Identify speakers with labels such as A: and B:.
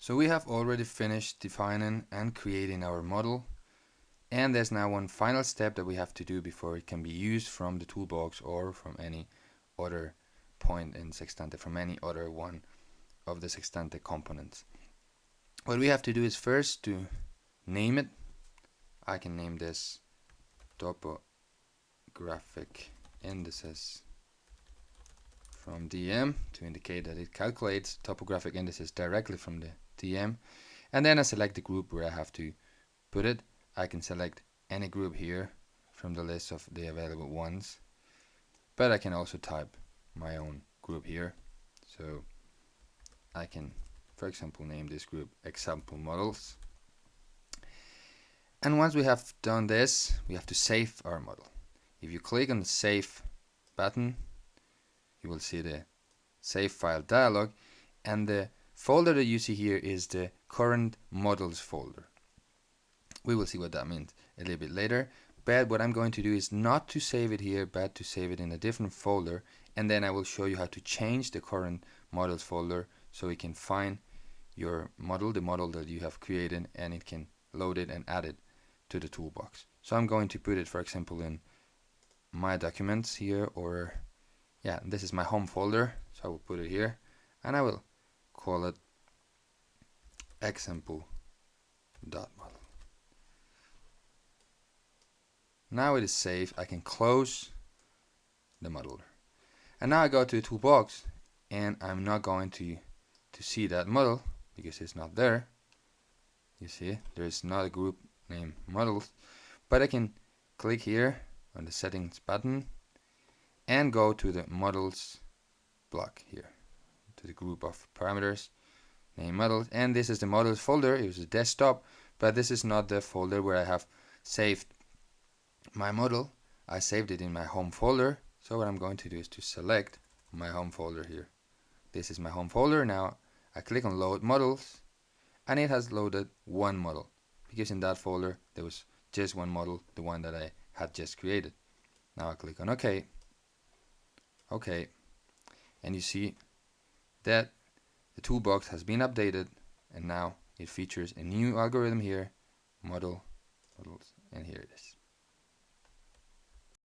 A: So we have already finished defining and creating our model, and there's now one final step that we have to do before it can be used from the toolbox or from any other point in SEXTANTE, from any other one of the SEXTANTE components. What we have to do is first to name it. I can name this topographic indices from DM to indicate that it calculates topographic indices directly from the DM. And then I select the group where I have to put it. I can select any group here from the list of the available ones, but I can also type my own group here. So I can, for example, name this group example models. And once we have done this, we have to save our model. If you click on the save button, you will see the save file dialog, and the folder that you see here is the current models folder. We will see what that means a little bit later, but what I'm going to do is not to save it here, but to save it in a different folder, and then I will show you how to change the current models folder so we can find your model, the model that you have created, and it can load it and add it to the toolbox. So I'm going to put it, for example, in my documents here, or yeah, this is my home folder, so I will put it here, and I will call it example.model. Now it is saved. I can close the model, and now I go to the toolbox, and I'm not going to see that model because it's not there. You see, there is not a group named models, but I can click here on the settings button and go to the models block here, to the group of parameters, name models, and this is the models folder. It was a desktop, but this is not the folder where I have saved my model. I saved it in my home folder, so what I'm going to do is to select my home folder here. This is my home folder. Now I click on load models, and it has loaded one model, because in that folder there was just one model, the one that I had just created. Now I click on OK. OK, and you see that the toolbox has been updated, and now it features a new algorithm here, models, and here it is.